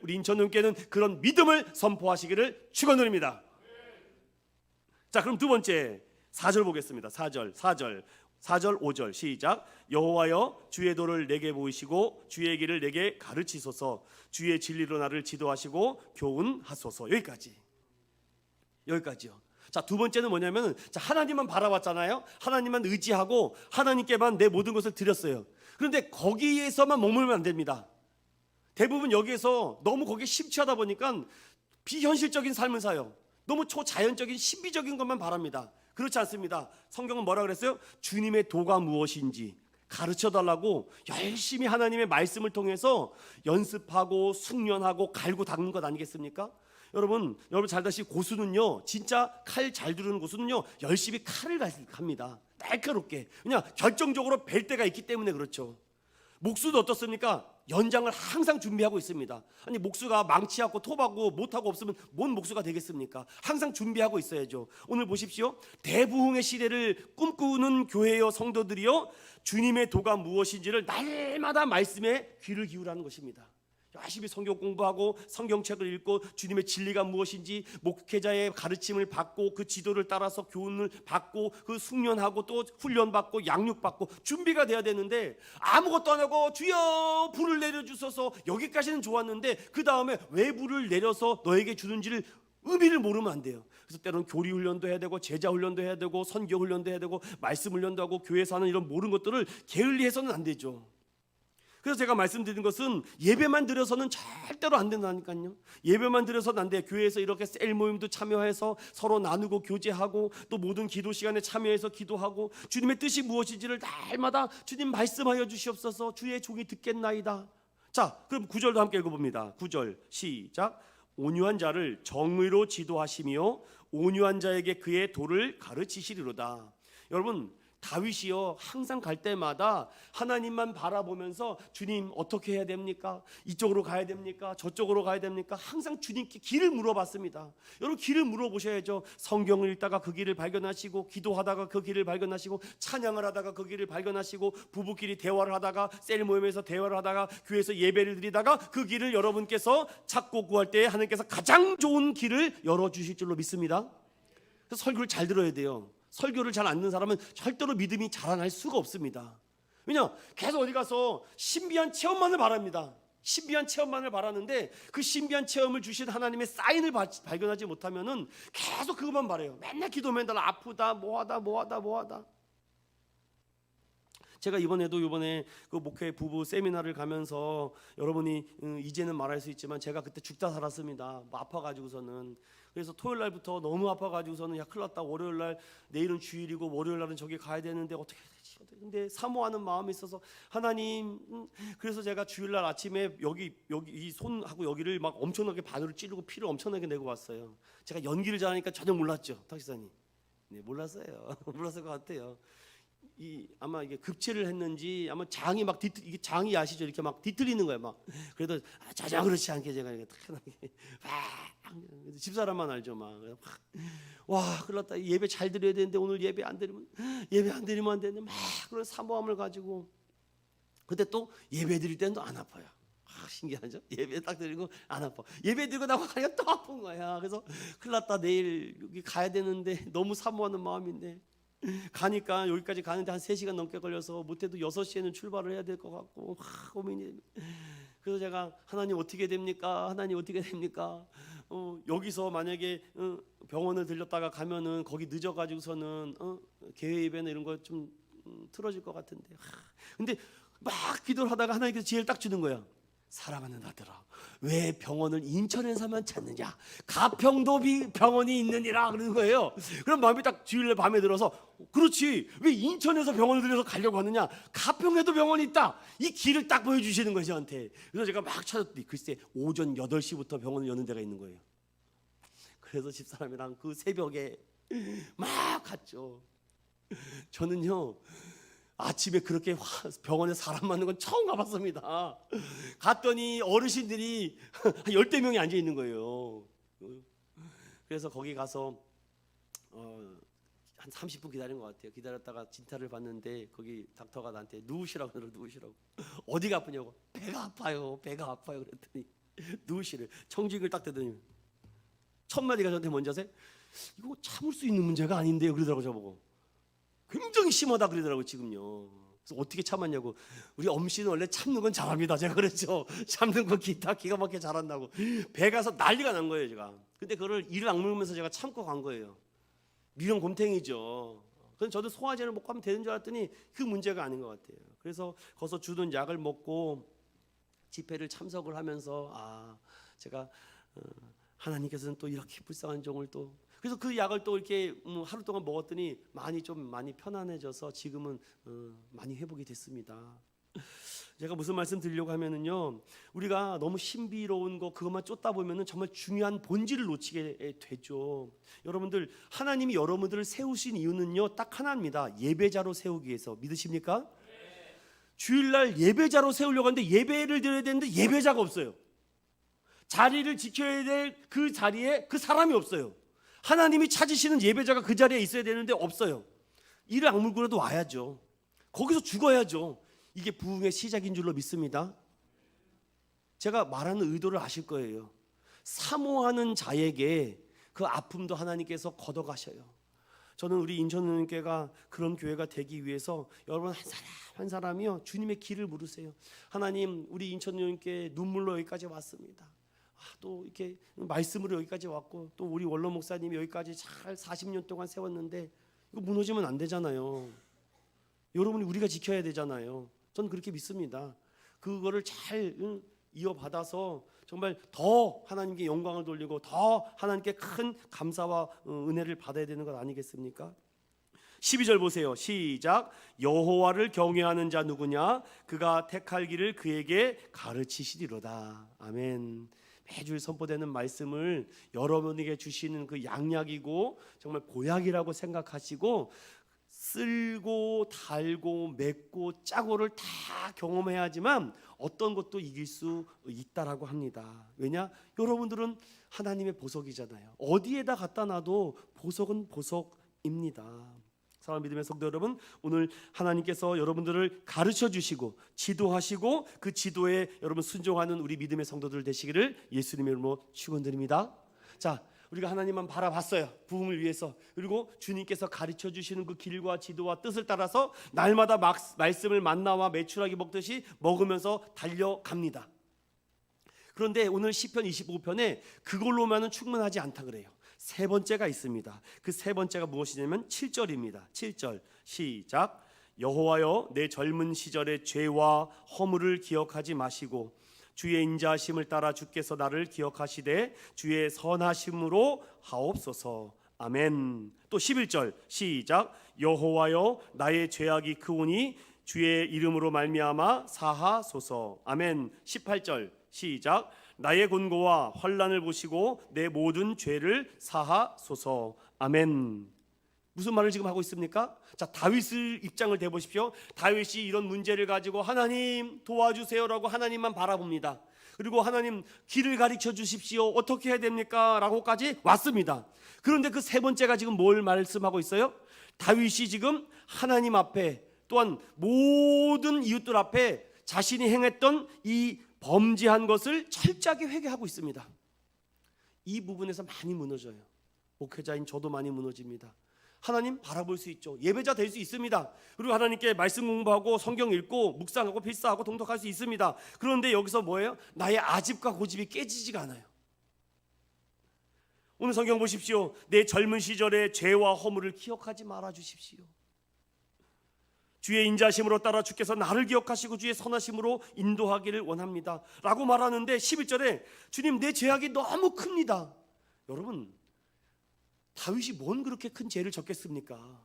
우리 인천은교회는 그런 믿음을 선포하시기를 축원드립니다. 자, 그럼 두 번째 4절 보겠습니다. 4절 5절 시작. 여호와여, 주의 도를 내게 보이시고 주의 길을 내게 가르치소서. 주의 진리로 나를 지도하시고 교훈하소서. 여기까지요. 자, 두 번째는 뭐냐면, 자, 하나님만 바라봤잖아요. 하나님만 의지하고 하나님께만 내 모든 것을 드렸어요. 그런데 거기에서만 머물면 안 됩니다. 대부분 여기에서 너무 거기에 심취하다 보니까 비현실적인 삶을 사요. 너무 초자연적인 신비적인 것만 바랍니다. 그렇지 않습니다. 성경은 뭐라 그랬어요? 주님의 도가 무엇인지 가르쳐달라고 열심히 하나님의 말씀을 통해서 연습하고 숙련하고 갈고 닦는 것 아니겠습니까? 여러분 잘 다시 고수는요, 진짜 칼 잘 두르는 고수는요 열심히 칼을 갑니다. 날카롭게. 그냥 결정적으로 뵐 때가 있기 때문에 그렇죠. 목수도 어떻습니까? 연장을 항상 준비하고 있습니다. 아니, 목수가 망치하고 톱하고 못하고 없으면 뭔 목수가 되겠습니까? 항상 준비하고 있어야죠. 오늘 보십시오. 대부흥의 시대를 꿈꾸는 교회여 성도들이요, 주님의 도가 무엇인지를 날마다 말씀에 귀를 기울이는 것입니다. 열심히 성경 공부하고 성경책을 읽고 주님의 진리가 무엇인지 목회자의 가르침을 받고 그 지도를 따라서 교훈을 받고 그 숙련하고 또 훈련받고 양육받고 준비가 돼야 되는데, 아무것도 안 하고 주여 불을 내려주소서, 여기까지는 좋았는데 그 다음에 왜 불을 내려서 너에게 주는지를 의미를 모르면 안 돼요. 그래서 때로는 교리 훈련도 해야 되고 제자 훈련도 해야 되고 선교 훈련도 해야 되고 말씀 훈련도 하고 교회에서 하는 이런 모든 것들을 게을리해서는 안 되죠. 그래서 제가 말씀드린 것은 예배만 드려서는 절대로 안 된다니까요. 예배만 드려서는 안 돼요. 교회에서 이렇게 셀 모임도 참여해서 서로 나누고 교제하고 또 모든 기도 시간에 참여해서 기도하고 주님의 뜻이 무엇인지를 날마다 주님 말씀하여 주시옵소서, 주의 종이 듣겠나이다. 자, 그럼 9절도 함께 읽어봅니다. 9절 시작. 온유한 자를 정의로 지도하시며 온유한 자에게 그의 도를 가르치시리로다. 여러분, 다윗이요 항상 갈 때마다 하나님만 바라보면서 주님 어떻게 해야 됩니까? 이쪽으로 가야 됩니까? 저쪽으로 가야 됩니까? 항상 주님께 길을 물어봤습니다. 여러분, 길을 물어보셔야죠. 성경을 읽다가 그 길을 발견하시고, 기도하다가 그 길을 발견하시고, 찬양을 하다가 그 길을 발견하시고, 부부끼리 대화를 하다가, 셀 모임에서 대화를 하다가, 교회에서 예배를 드리다가 그 길을 여러분께서 찾고 구할 때 하나님께서 가장 좋은 길을 열어주실 줄로 믿습니다. 그래서 설교를 잘 들어야 돼요. 설교를 잘 안 듣는 사람은 절대로 믿음이 자라날 수가 없습니다. 왜냐? 계속 어디 가서 신비한 체험만을 바랍니다. 신비한 체험만을 바라는데 그 신비한 체험을 주신 하나님의 사인을 발견하지 못하면은 계속 그것만 바래요. 맨날 기도 맨날 아프다 뭐하다. 제가 이번에 그 목회 부부 세미나를 가면서 여러분이 이제는 말할 수 있지만 제가 그때 죽다 살았습니다. 뭐 아파가지고서는. 그래서 토요일 날부터 너무 아파가지고서는 야 큰일 났다. 월요일 날 내일은 주일이고 월요일 날은 저기 가야 되는데 어떻게 해야 되지? 근데 사모하는 마음이 있어서 하나님, 그래서 제가 주일 날 아침에 여기 이 손하고 여기를 막 엄청나게 바늘을 찌르고 피를 엄청나게 내고 왔어요. 제가 연기를 잘하니까 전혀 몰랐죠, 탁시사님. 네, 몰랐어요. 몰랐을 것 같아요. 아마 이게 급체를 했는지 아마 장이 막 이게 장이 아시죠? 이렇게 막 뒤틀리는 거예요. 막 그래도 자자 그렇지 않게 제가 이렇게 탁하게 집사람만 알죠. 와 큰일 났다. 예배 잘 드려야 되는데 오늘 예배 안 드리면 안 되는데 막 그런 사모함을 가지고 근데 또 예배 드릴 때는 또 안 아파요. 신기하죠? 예배 딱 드리고 안 아파. 예배 드리고 나고 가니까 또 아픈 거야. 그래서 큰일 났다. 내일 여기 가야 되는데 너무 사모하는 마음인데 가니까 여기까지 가는데 한 3시간 넘게 걸려서 못해도 6시에는 출발을 해야 될 것 같고 고민이. 그래서 제가 하나님 어떻게 됩니까? 하나님 어떻게 됩니까? 여기서 만약에 병원을 들렸다가 가면은 거기 늦어가지고서는 개회 예배나 이런 거 좀 틀어질 것 같은데. 근데 막 기도를 하다가 하나님께서 지혜를 딱 주는 거야. 사랑하는 아들아, 왜 병원을 인천에서만 찾느냐? 가평도 병원이 있느니라 그러는 거예요. 그럼 마음이 딱 주일날 밤에 들어서 그렇지, 왜 인천에서 병원을 들여서 가려고 하느냐? 가평에도 병원이 있다. 이 길을 딱 보여주시는 거예요 저한테. 그래서 제가 막 찾았더니 글쎄 오전 8시부터 병원을 여는 데가 있는 거예요. 그래서 집사람이랑 그 새벽에 막 갔죠. 저는요 아침에 그렇게 병원에 사람 맞는 건 처음 가봤습니다. 갔더니 어르신들이 한 10대 명이 앉아 있는 거예요. 그래서 거기 가서 한 30분 기다린 것 같아요. 기다렸다가 진찰을 받는데 거기 닥터가 나한테 누우시라고 그러더라고요. 누우시라고. 어디가 아프냐고. 배가 아파요. 그랬더니 누우시래. 청직을 딱 대더니 첫 마디가 저한테 뭔지 아세요? 이거 참을 수 있는 문제가 아닌데요 그러더라고요. 저보고. 굉장히 심하다 그러더라고요 지금요. 그래서 어떻게 참았냐고. 우리 엄씨는 원래 참는 건 잘합니다. 제가 그랬죠. 참는 건 기가 막히게 잘한다고. 배 가서 난리가 난 거예요 제가. 근데 그거를 이를 악물면서 제가 참고 간 거예요. 미련 곰탱이죠. 그래서 저도 소화제를 먹고 하면 되는 줄 알았더니 그 문제가 아닌 것 같아요. 그래서 거기서 주던 약을 먹고 집회를 참석을 하면서 제가 하나님께서는 또 이렇게 불쌍한 종을 또. 그래서 그 약을 또 이렇게 하루 동안 먹었더니 많이 편안해져서 지금은 많이 회복이 됐습니다. 제가 무슨 말씀 드리려고 하면은요, 우리가 너무 신비로운 거 그것만 쫓다 보면은 정말 중요한 본질을 놓치게 되죠. 여러분들, 하나님이 여러분들을 세우신 이유는요 딱 하나입니다. 예배자로 세우기 위해서. 믿으십니까? 주일날 예배자로 세우려고 하는데 예배를 드려야 되는데 예배자가 없어요. 자리를 지켜야 될 그 자리에 그 사람이 없어요. 하나님이 찾으시는 예배자가 그 자리에 있어야 되는데 없어요. 이를 악물고라도 와야죠. 거기서 죽어야죠. 이게 부흥의 시작인 줄로 믿습니다. 제가 말하는 의도를 아실 거예요. 사모하는 자에게 그 아픔도 하나님께서 걷어가셔요. 저는 우리 인천교회가 그런 교회가 되기 위해서 여러분 한 사람 한 사람이요 주님의 길을 물으세요. 하나님, 우리 인천교회 눈물로 여기까지 왔습니다. 또 이렇게 말씀으로 여기까지 왔고 또 우리 원로 목사님이 여기까지 잘 40년 동안 세웠는데 이거 무너지면 안 되잖아요. 여러분이 우리가 지켜야 되잖아요. 저는 그렇게 믿습니다. 그거를 잘 이어받아서 정말 더 하나님께 영광을 돌리고 더 하나님께 큰 감사와 은혜를 받아야 되는 것 아니겠습니까? 12절 보세요. 시작. 여호와를 경외하는 자 누구냐? 그가 택할 길을 그에게 가르치시리로다. 아멘. 매주 선포되는 말씀을 여러분에게 주시는 그 양약이고 정말 보약이라고 생각하시고 쓸고 달고 맵고 짜고를 다 경험해야지만 어떤 것도 이길 수 있다라고 합니다. 왜냐? 여러분들은 하나님의 보석이잖아요. 어디에다 갖다 놔도 보석은 보석입니다. 사랑하는 믿음의 성도 여러분, 오늘 하나님께서 여러분들을 가르쳐 주시고 지도하시고 그 지도에 여러분 순종하는 우리 믿음의 성도들 되시기를 예수님의 이름으로 축원드립니다. 자, 우리가 하나님만 바라봤어요. 부흥을 위해서. 그리고 주님께서 가르쳐 주시는 그 길과 지도와 뜻을 따라서 날마다 말씀을 만나와 메추라기 먹듯이 먹으면서 달려갑니다. 그런데 오늘 시편 25편에 그걸로만은 충분하지 않다 그래요. 세 번째가 있습니다. 그 세 번째가 무엇이냐면 7절입니다. 7절 시작. 여호와여 내 젊은 시절의 죄와 허물을 기억하지 마시고 주의 인자하심을 따라 주께서 나를 기억하시되 주의 선하심으로 하옵소서. 아멘. 또 11절 시작. 여호와여 나의 죄악이 크오니 주의 이름으로 말미암아 사하소서. 아멘. 18절 시작. 나의 곤고와 환난을 보시고 내 모든 죄를 사하소서. 아멘. 무슨 말을 지금 하고 있습니까? 자, 다윗을 입장을 대보십시오. 다윗이 이런 문제를 가지고 하나님 도와주세요라고 하나님만 바라봅니다. 그리고 하나님 길을 가르쳐 주십시오. 어떻게 해야 됩니까? 라고까지 왔습니다. 그런데 그 세 번째가 지금 뭘 말씀하고 있어요? 다윗이 지금 하나님 앞에 또한 모든 이웃들 앞에 자신이 행했던 이 범죄한 것을 철저하게 회개하고 있습니다. 이 부분에서 많이 무너져요. 목회자인 저도 많이 무너집니다. 하나님 바라볼 수 있죠. 예배자 될 수 있습니다. 그리고 하나님께 말씀 공부하고 성경 읽고 묵상하고 필사하고 통독할 수 있습니다. 그런데 여기서 뭐예요? 나의 아집과 고집이 깨지지가 않아요. 오늘 성경 보십시오. 내 젊은 시절의 죄와 허물을 기억하지 말아 주십시오. 주의 인자심으로 따라 주께서 나를 기억하시고 주의 선하심으로 인도하기를 원합니다 라고 말하는데 11절에 주님 내 죄악이 너무 큽니다. 여러분, 다윗이 뭔 그렇게 큰 죄를 졌겠습니까?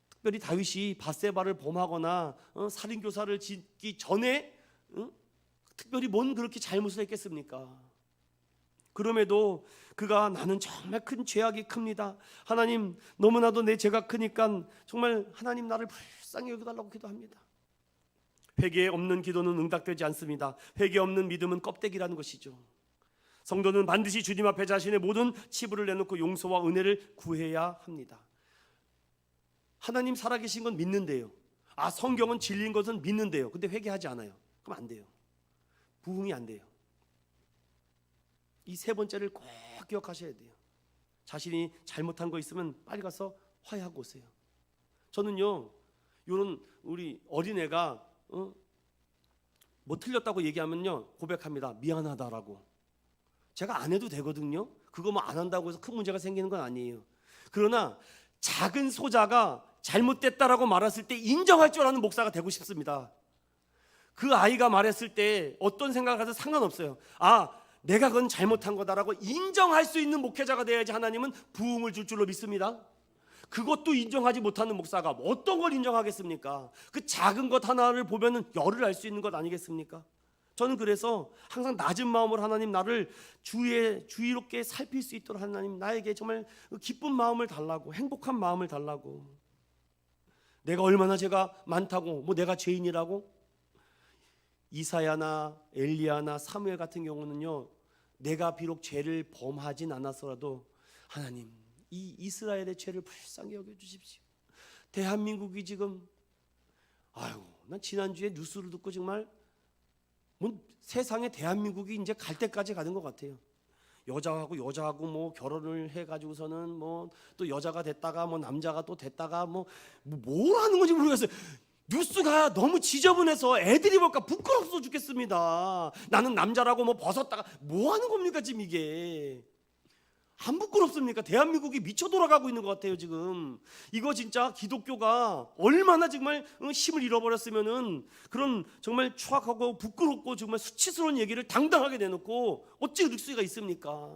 특별히 다윗이 밧세바를 범하거나 살인교사를 짓기 전에 특별히 뭔 그렇게 잘못을 했겠습니까? 그럼에도 그가 나는 정말 큰 죄악이 큽니다. 하나님 너무나도 내 죄가 크니까 정말 하나님 나를 불쌍히 여겨달라고 기도합니다. 회개 없는 기도는 응답되지 않습니다. 회개 없는 믿음은 껍데기라는 것이죠. 성도는 반드시 주님 앞에 자신의 모든 치부를 내놓고 용서와 은혜를 구해야 합니다. 하나님 살아계신 건 믿는데요. 성경은 진리인 것은 믿는데요. 근데 회개하지 않아요. 그럼 안 돼요. 부흥이 안 돼요. 이 세 번째를 꼭 기억하셔야 돼요. 자신이 잘못한 거 있으면 빨리 가서 화해하고 오세요. 저는요, 이런 우리 어린애가 뭐 틀렸다고 얘기하면요 고백합니다. 미안하다라고. 제가 안 해도 되거든요. 그거 뭐 안 한다고 해서 큰 문제가 생기는 건 아니에요. 그러나 작은 소자가 잘못됐다라고 말했을 때 인정할 줄 아는 목사가 되고 싶습니다. 그 아이가 말했을 때 어떤 생각을 해도 상관없어요. 내가 그건 잘못한 거다라고 인정할 수 있는 목회자가 돼야지 하나님은 부흥을 줄 줄로 믿습니다. 그것도 인정하지 못하는 목사가 어떤 걸 인정하겠습니까? 그 작은 것 하나를 보면은 열을 알 수 있는 것 아니겠습니까? 저는 그래서 항상 낮은 마음으로 하나님 나를 주의롭게 살필 수 있도록 하나님 나에게 정말 기쁜 마음을 달라고, 행복한 마음을 달라고. 내가 얼마나 죄가 많다고, 뭐 내가 죄인이라고? 이사야나 엘리야나 사무엘 같은 경우는요, 내가 비록 죄를 범하진 않았어라도 하나님 이 이스라엘의 죄를 불쌍히 여겨주십시오. 대한민국이 지금 난 지난주에 뉴스를 듣고 정말 세상에 대한민국이 이제 갈 때까지 가는 것 같아요. 여자하고 뭐 결혼을 해가지고서는 뭐 또 여자가 됐다가 뭐 남자가 또 됐다가 뭘 하는 건지 모르겠어요. 뉴스가 너무 지저분해서 애들이 볼까 부끄러워서 죽겠습니다. 나는 남자라고 뭐 벗었다가 뭐 하는 겁니까 지금 이게? 안 부끄럽습니까? 대한민국이 미쳐 돌아가고 있는 것 같아요 지금. 이거 진짜 기독교가 얼마나 정말 힘을 잃어버렸으면은 그런 정말 추악하고 부끄럽고 정말 수치스러운 얘기를 당당하게 내놓고 어찌 그럴 수가 있습니까?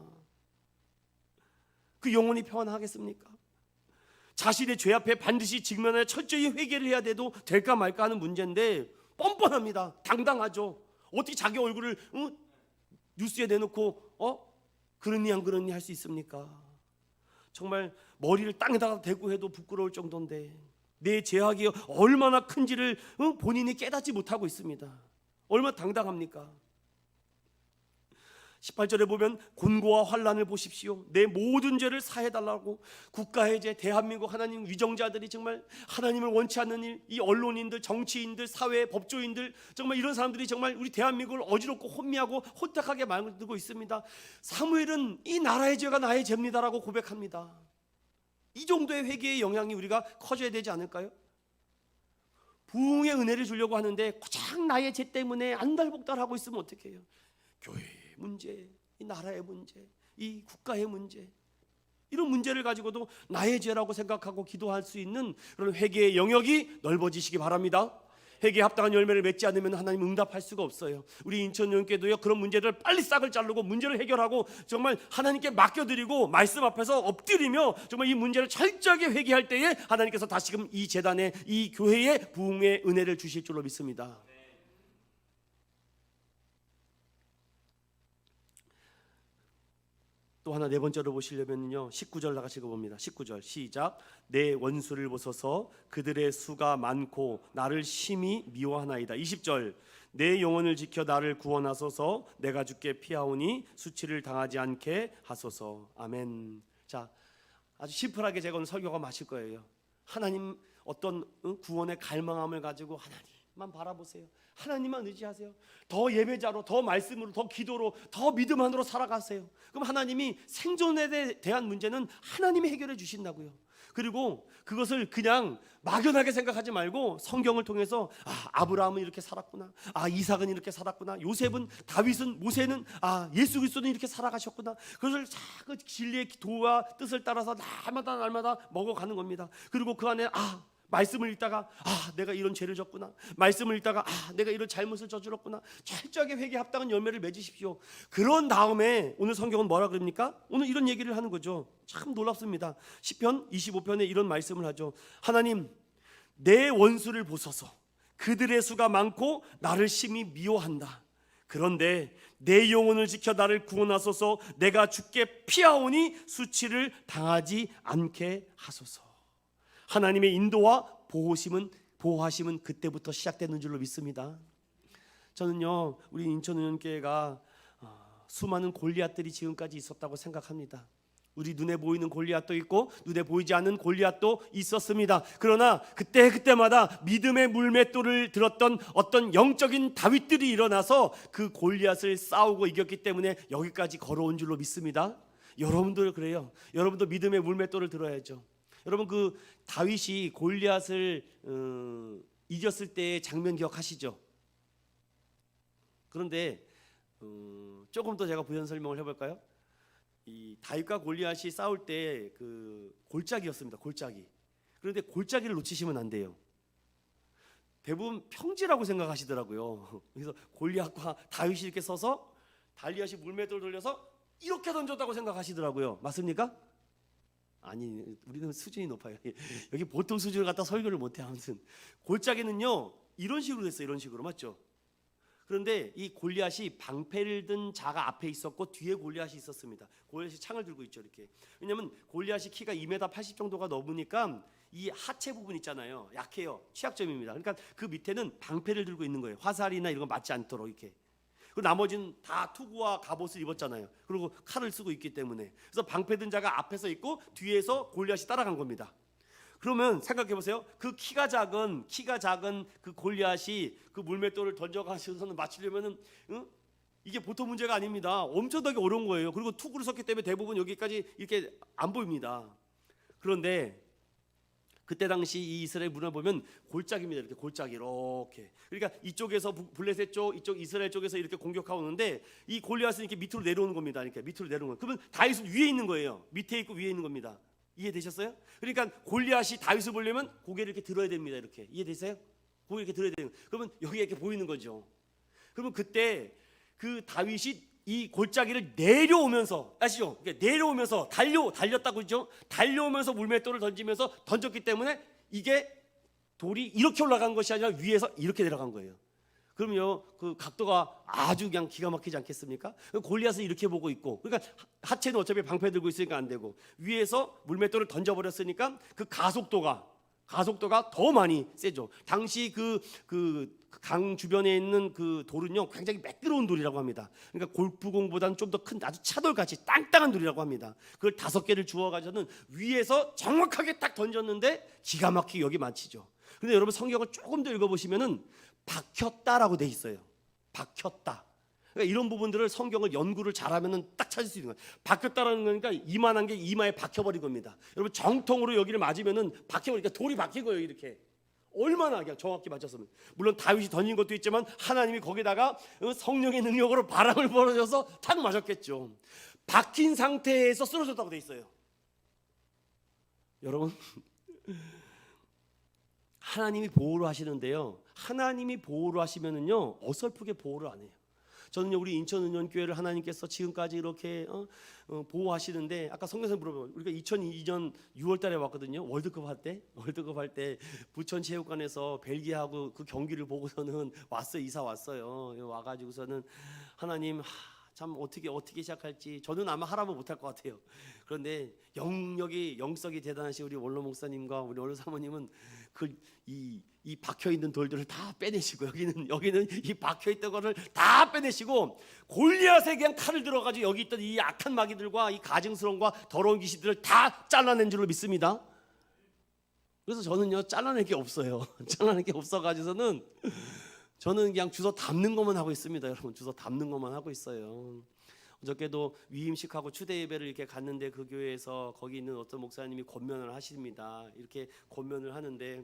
그 영혼이 평안하겠습니까? 자신의 죄 앞에 반드시 직면하여 철저히 회개를 해야 돼도 될까 말까 하는 문제인데 뻔뻔합니다. 당당하죠. 어떻게 자기 얼굴을 뉴스에 내놓고 그러니 안 그러니 할 수 있습니까? 정말 머리를 땅에다가 대고 해도 부끄러울 정도인데 내 죄악이 얼마나 큰지를 본인이 깨닫지 못하고 있습니다. 얼마나 당당합니까? 18절에 보면 곤고와 환난을 보십시오. 내 모든 죄를 사해달라고. 국가의 죄, 대한민국 하나님 위정자들이 정말 하나님을 원치 않는 일, 이 언론인들, 정치인들, 사회 법조인들 정말 이런 사람들이 정말 우리 대한민국을 어지럽고 혼미하고 혼탁하게 만들고 있습니다. 사무엘은 이 나라의 죄가 나의 죄입니다라고 고백합니다. 이 정도의 회개의 영향이 우리가 커져야 되지 않을까요? 부흥의 은혜를 주려고 하는데 고작 나의 죄 때문에 안달복달하고 있으면 어떻게 해요? 교회의 문제, 이 나라의 문제, 이 국가의 문제, 이런 문제를 가지고도 나의 죄라고 생각하고 기도할 수 있는 그런 회개의 영역이 넓어지시기 바랍니다. 회개에 합당한 열매를 맺지 않으면 하나님 응답할 수가 없어요. 우리 인천교회도요, 그런 문제들 빨리 싹을 자르고 문제를 해결하고 정말 하나님께 맡겨드리고 말씀 앞에서 엎드리며 정말 이 문제를 철저하게 회개할 때에 하나님께서 다시금 이 재단에, 이 교회에 부흥의 은혜를 주실 줄로 믿습니다. 또 하나 네 번째로 보시려면요, 19절 나가시고 봅니다. 19절 시작. 내 원수를 보소서 그들의 수가 많고 나를 심히 미워하나이다. 20절 내 영혼을 지켜 나를 구원하소서 내가 주께 피하오니 수치를 당하지 않게 하소서. 아멘. 자, 아주 심플하게 제가 오늘 설교가 마실 거예요. 하나님 어떤 구원의 갈망함을 가지고 하나님만 바라보세요. 하나님만 의지하세요. 더 예배자로, 더 말씀으로, 더 기도로, 더 믿음 안으로 살아가세요. 그럼 하나님이 생존에 대한 문제는 하나님이 해결해 주신다고요. 그리고 그것을 그냥 막연하게 생각하지 말고 성경을 통해서 아브라함은 이렇게 살았구나, 이삭은 이렇게 살았구나, 요셉은, 다윗은, 모세는, 예수 그리스도는 이렇게 살아가셨구나. 그것을 그 진리의 도와 뜻을 따라서 날마다 먹어가는 겁니다. 그리고 그 안에 말씀을 읽다가 내가 이런 죄를 졌구나, 말씀을 읽다가 내가 이런 잘못을 저질렀구나, 철저하게 회개에 합당한 열매를 맺으십시오. 그런 다음에 오늘 성경은 뭐라 그럽니까? 오늘 이런 얘기를 하는 거죠. 참 놀랍습니다. 시편 25편에 이런 말씀을 하죠. 하나님 내 원수를 보소서 그들의 수가 많고 나를 심히 미워한다. 그런데 내 영혼을 지켜 나를 구원하소서 내가 주께 피하오니 수치를 당하지 않게 하소서. 하나님의 인도와 보호하심은 그때부터 시작되는 줄로 믿습니다. 저는요, 우리 인천은행교회가 수많은 골리앗들이 지금까지 있었다고 생각합니다. 우리 눈에 보이는 골리앗도 있고 눈에 보이지 않는 골리앗도 있었습니다. 그러나 그때마다 믿음의 물맷돌을 들었던 어떤 영적인 다윗들이 일어나서 그 골리앗을 싸우고 이겼기 때문에 여기까지 걸어온 줄로 믿습니다. 여러분도 그래요. 여러분도 믿음의 물맷돌을 들어야죠. 여러분 그 다윗이 골리앗을 이겼을 때의 장면 기억하시죠? 그런데 조금 더 제가 부연 설명을 해볼까요? 이 다윗과 골리앗이 싸울 때 그 골짜기였습니다. 골짜기. 그런데 골짜기를 놓치시면 안 돼요. 대부분 평지라고 생각하시더라고요. 그래서 골리앗과 다윗이 이렇게 서서 달리앗이 물맷돌을 돌려서 이렇게 던졌다고 생각하시더라고요. 맞습니까? 아니, 우리는 수준이 높아요. 여기 보통 수준을 갖다 설교를 못해. 아무튼 골짜기는요 이런 식으로 됐어요. 이런 식으로, 맞죠? 그런데 이 골리앗이 방패를 든 자가 앞에 있었고 뒤에 골리앗이 있었습니다. 골리앗이 창을 들고 있죠, 이렇게. 왜냐하면 골리앗이 키가 2m 80 정도가 넘으니까 이 하체 부분 있잖아요, 약해요. 취약점입니다. 그러니까 그 밑에는 방패를 들고 있는 거예요. 화살이나 이런 거 맞지 않도록 이렇게. 그리고 나머지는 다 투구와 갑옷을 입었잖아요. 그리고 칼을 쓰고 있기 때문에. 그래서 방패 든 자가 앞에서 있고 뒤에서 골리앗이 따라간 겁니다. 그러면 생각해 보세요. 그 키가 작은 그 골리앗이 그 물맷돌을 던져가셔서는 맞추려면은 이게 보통 문제가 아닙니다. 엄청나게 어려운 거예요. 그리고 투구를 섰기 때문에 대부분 여기까지 이렇게 안 보입니다. 그런데 그때 당시 이 이스라엘 문화 보면 골짜기입니다. 이렇게 골짜기 이렇게. 그러니까 이쪽에서 블레셋 쪽, 이쪽 이스라엘 쪽에서 이렇게 공격하고 오는데 이 골리앗은 이렇게 밑으로 내려오는 겁니다. 이렇게 밑으로 내려오는 거예요. 그러면 다윗은 위에 있는 거예요. 밑에 있고 위에 있는 겁니다. 이해되셨어요? 그러니까 골리앗이 다윗을 보려면 고개를 이렇게 들어야 됩니다. 이렇게. 이해되세요? 고개 이렇게 들어야 되는. 그러면 여기가 이렇게 보이는 거죠. 그러면 그때 그 다윗이 이 골짜기를 내려오면서, 아시죠? 내려오면서 달렸다고 그러죠? 달려오면서 물맷돌을 던졌기 때문에 이게 돌이 이렇게 올라간 것이 아니라 위에서 이렇게 내려간 거예요. 그럼요, 그 각도가 아주 그냥 기가 막히지 않겠습니까? 골리앗은 이렇게 보고 있고, 그러니까 하체는 어차피 방패 들고 있으니까 안 되고, 위에서 물맷돌을 던져버렸으니까 그 가속도가 더 많이 세죠. 당시 그 강 주변에 있는 그 돌은요 굉장히 매끄러운 돌이라고 합니다. 그러니까 골프공보다는 좀 더 큰 아주 차돌같이 땅땅한 돌이라고 합니다. 그걸 5개를 주워가지고는 위에서 정확하게 딱 던졌는데 기가 막히게 여기 맞히죠. 근데 여러분 성경을 조금 더 읽어보시면은 박혔다라고 돼 있어요. 박혔다. 그러니까 이런 부분들을 성경을 연구를 잘하면은 딱 찾을 수 있는 거예요. 박혔다라는 거니까 이만한 게 이마에 박혀버린 겁니다. 여러분 정통으로 여기를 맞으면은 박혀버리니까 돌이 박힌 거예요. 이렇게. 얼마나 그냥 정확히 맞췄으면. 물론 다윗이 던진 것도 있지만 하나님이 거기다가 성령의 능력으로 바람을 불어줘서 탁 맞았겠죠. 박힌 상태에서 쓰러졌다고 돼 있어요. 여러분, 하나님이 보호를 하시는데요, 하나님이 보호를 하시면은요 어설프게 보호를 안 해요. 저는요 우리 인천은연교회를 하나님께서 지금까지 이렇게 보호하시는데, 아까 성경에서 물어보면 우리가 2002년 6월달에 왔거든요. 월드컵 할 때 부천체육관에서 벨기에하고 그 경기를 보고서는 왔어요. 이사 왔어요. 와가지고서는 하나님, 참 어떻게 시작할지, 저는 아마 하라고 못할 것 같아요. 그런데 영성이 대단하신 우리 원로 목사님과 우리 원로 사모님은 이 박혀 있는 돌들을 다 빼내시고, 여기는 이 박혀 있던 거를 다 빼내시고, 골리앗에 그냥 칼을 들어가지고 여기 있던 이 악한 마귀들과 이 가증스러움과 더러운 귀신들을 다 잘라낸 줄로 믿습니다. 그래서 저는요 잘라낼 게 없어요. 잘라낼 게 없어가지고서는 저는 그냥 주워 담는 것만 하고 있습니다. 여러분, 주워 담는 것만 하고 있어요. 어저께도 위임식하고 추대 예배를 이렇게 갔는데, 그 교회에서 거기 있는 어떤 목사님이 권면을 하십니다. 이렇게 권면을 하는데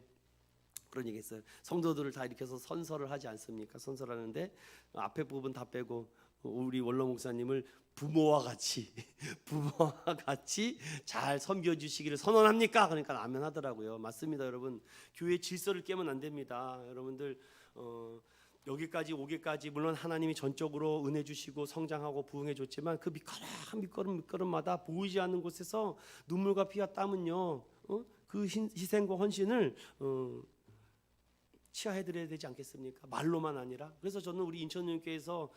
그런 얘기했어요. 성도들을 다 이렇게 해서 선서를 하지 않습니까? 선서를 하는데 앞에 부분 다 빼고 우리 원로 목사님을 부모와 같이 잘 섬겨주시기를 선언합니까? 그러니까 아멘 하더라고요. 맞습니다, 여러분. 교회 질서를 깨면 안 됩니다. 여러분들 여기까지 오기까지 물론 하나님이 전적으로 은혜 주시고 성장하고 부흥해 줬지만, 그 밑거름마다 보이지 않는 곳에서 눈물과 피와 땀은요 그 희생과 헌신을 치하해드려야 되지 않겠습니까? 말로만 아니라. 그래서 저는 우리 인천교회에서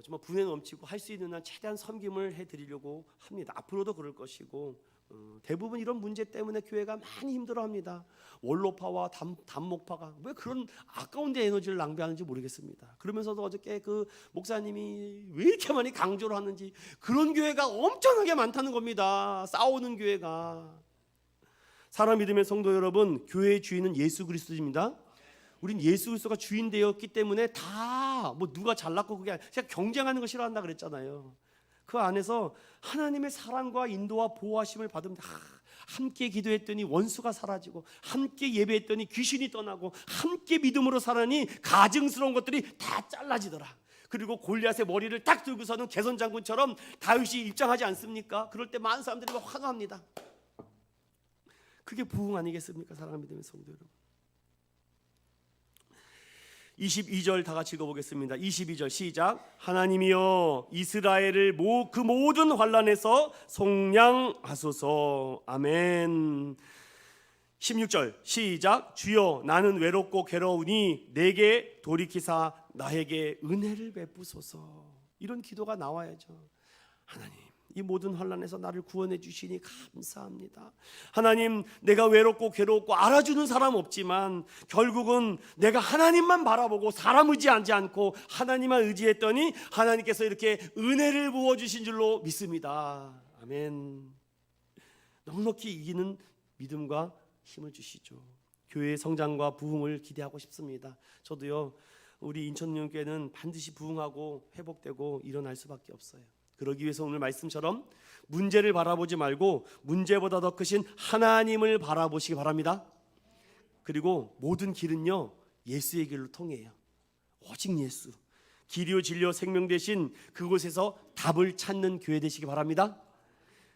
정말 분에 넘치고 할 수 있는 한 최대한 섬김을 해드리려고 합니다. 앞으로도 그럴 것이고, 대부분 이런 문제 때문에 교회가 많이 힘들어합니다. 원로파와 단목파가 왜 그런 아까운데 에너지를 낭비하는지 모르겠습니다. 그러면서도 어저께 그 목사님이 왜 이렇게 많이 강조를 하는지, 그런 교회가 엄청나게 많다는 겁니다. 싸우는 교회가. 사랑 믿음의 성도 여러분, 교회의 주인은 예수 그리스도입니다. 우린 예수 그리스도가 주인 되었기 때문에 다 뭐 누가 잘났고 그게 아니라 제가 경쟁하는 거 싫어한다 그랬잖아요. 그 안에서 하나님의 사랑과 인도와 보호하심을 받으면 함께 기도했더니 원수가 사라지고, 함께 예배했더니 귀신이 떠나고, 함께 믿음으로 살아니 가증스러운 것들이 다 잘라지더라. 그리고 골리앗의 머리를 딱 들고서는 개선 장군처럼 다윗이 입장하지 않습니까? 그럴 때 많은 사람들이 환호합니다. 그게 부흥 아니겠습니까? 사랑하는 믿음의 성도 여러분. 22절 다 같이 읽어보겠습니다. 22절 시작. 하나님이여 이스라엘을 그 모든 환난에서 속량하소서. 아멘. 16절 시작. 주여 나는 외롭고 괴로우니 내게 돌이키사 나에게 은혜를 베푸소서. 이런 기도가 나와야죠. 하나님, 이 모든 환난에서 나를 구원해 주시니 감사합니다. 하나님, 내가 외롭고 괴롭고 알아주는 사람 없지만 결국은 내가 하나님만 바라보고 사람 의지하지 않고 하나님만 의지했더니 하나님께서 이렇게 은혜를 부어주신 줄로 믿습니다. 아멘. 넉넉히 이기는 믿음과 힘을 주시죠. 교회의 성장과 부흥을 기대하고 싶습니다. 저도요, 우리 인천은연교회는 반드시 부흥하고 회복되고 일어날 수밖에 없어요. 그러기 위해서 오늘 말씀처럼 문제를 바라보지 말고 문제보다 더 크신 하나님을 바라보시기 바랍니다. 그리고 모든 길은요 예수의 길로 통해요. 오직 예수, 길이요 진리요 생명 되신 그곳에서 답을 찾는 교회 되시기 바랍니다.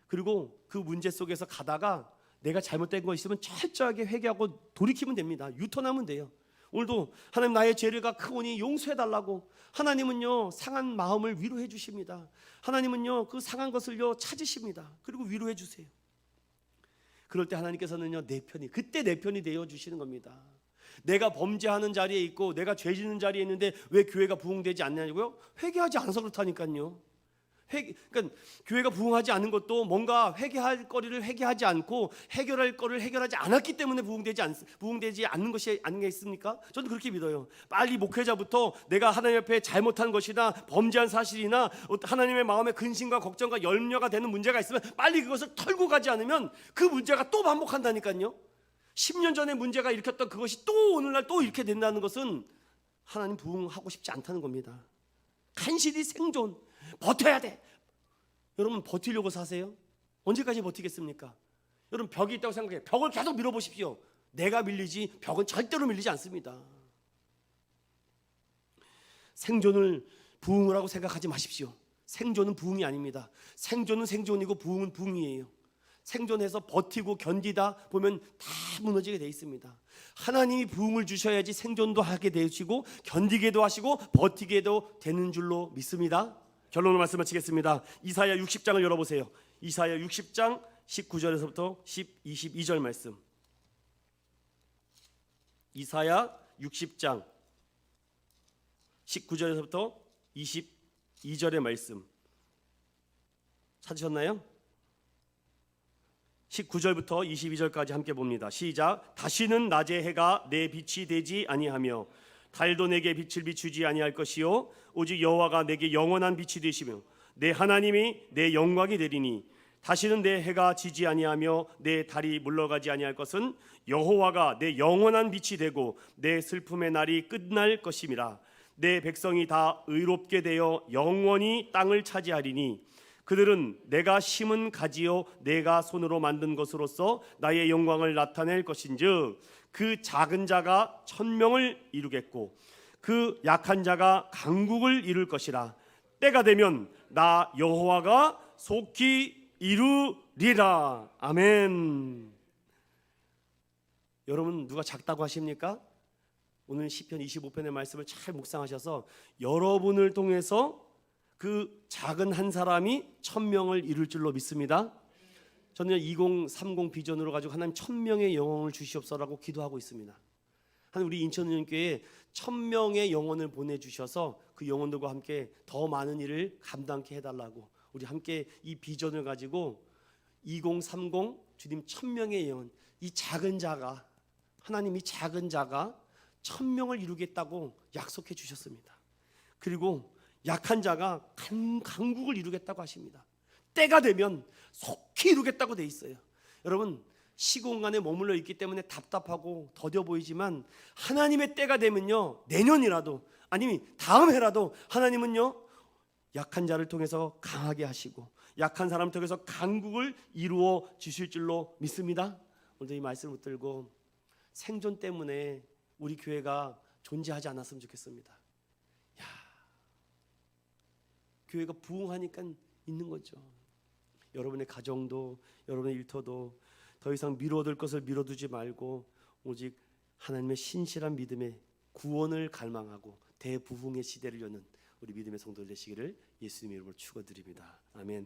그리고 그 문제 속에서 가다가 내가 잘못된 거 있으면 철저하게 회개하고 돌이키면 됩니다. 유턴하면 돼요. 오늘도 하나님 나의 죄가 크오니 용서해달라고, 하나님은요 상한 마음을 위로해 주십니다. 하나님은요 그 상한 것을요 찾으십니다. 그리고 위로해 주세요. 그럴 때 하나님께서는요 그때 내 편이 되어 주시는 겁니다. 내가 범죄하는 자리에 있고 내가 죄 짓는 자리에 있는데 왜 교회가 부흥되지 않냐고요? 회개하지 않아서 그렇다니까요. 그러니까 교회가 부흥하지 않은 것도 뭔가 회개할 거리를 회개하지 않고 해결할 거를 해결하지 않았기 때문에 부흥되지 않는 것이 아니겠습니까? 저는 그렇게 믿어요. 빨리 목회자부터 내가 하나님 앞에 잘못한 것이나 범죄한 사실이나 하나님의 마음에 근심과 걱정과 염려가 되는 문제가 있으면 빨리 그것을 털고 가지 않으면 그 문제가 또 반복한다니까요. 10년 전에 문제가 일으켰던 그것이 또 오늘날 또 이렇게 된다는 것은 하나님 부흥하고 싶지 않다는 겁니다. 간신히 생존, 버텨야 돼. 여러분 버티려고 사세요? 언제까지 버티겠습니까? 여러분 벽이 있다고 생각해요. 벽을 계속 밀어보십시오. 내가 밀리지 벽은 절대로 밀리지 않습니다. 생존을 부흥을 하고 생각하지 마십시오. 생존은 부흥이 아닙니다. 생존은 생존이고 부흥은 부흥이에요. 생존해서 버티고 견디다 보면 다 무너지게 돼 있습니다. 하나님이 부흥을 주셔야지 생존도 하게 되시고 견디게도 하시고 버티게도 되는 줄로 믿습니다. 결론을 말씀 마치겠습니다. 이사야 60장을 열어보세요. 이사야 60장 19절에서부터 22절 말씀. 이사야 60장 19절에서부터 22절의 말씀 찾으셨나요? 19절부터 22절까지 함께 봅니다. 시작. 다시는 낮의 해가 내 빛이 되지 아니하며 달도 내게 빛을 비추지 아니할 것이요 오직 여호와가 내게 영원한 빛이 되시며 내 하나님이 내 영광이 되리니 다시는 내 해가 지지 아니하며 내 달이 물러가지 아니할 것은 여호와가 내 영원한 빛이 되고 내 슬픔의 날이 끝날 것임이라. 내 백성이 다 의롭게 되어 영원히 땅을 차지하리니 그들은 내가 심은 가지요 내가 손으로 만든 것으로서 나의 영광을 나타낼 것인즉 그 작은 자가 천명을 이루겠고 그 약한 자가 강국을 이룰 것이라. 때가 되면 나 여호와가 속히 이루리라. 아멘. 여러분 누가 작다고 하십니까? 오늘 시편 25편의 말씀을 잘 묵상하셔서 여러분을 통해서 그 작은 한 사람이 천명을 이룰 줄로 믿습니다. 저는 2030 비전으로 가지고 하나님 천명의 영혼을 주시옵소서라고 기도하고 있습니다. 하나님 우리 인천은행교회에 1000명의 영혼을 보내주셔서 그 영혼들과 함께 더 많은 일을 감당케 해달라고 우리 함께 이 비전을 가지고 2030 주님 1000명의 영혼, 이 작은 자가 하나님이 작은 자가 1000명을 이루겠다고 약속해 주셨습니다. 그리고 약한 자가 강국을 이루겠다고 하십니다. 때가 되면 속히 이루겠다고 돼 있어요. 여러분 시공간에 머물러 있기 때문에 답답하고 더뎌 보이지만 하나님의 때가 되면요 내년이라도 아니면 다음 해라도 하나님은요 약한 자를 통해서 강하게 하시고 약한 사람을 통해서 강국을 이루어 주실 줄로 믿습니다. 오늘 이 말씀을 붙들고 생존 때문에 우리 교회가 존재하지 않았으면 좋겠습니다. 야, 교회가 부흥하니까 있는 거죠. 여러분의 가정도 여러분의 일터도 더 이상 미뤄둘 것을 미뤄두지 말고 오직 하나님의 신실한 믿음의 구원을 갈망하고 대부흥의 시대를 여는 우리 믿음의 성도들 되시기를 예수님의 이름으로 축원드립니다. 아멘.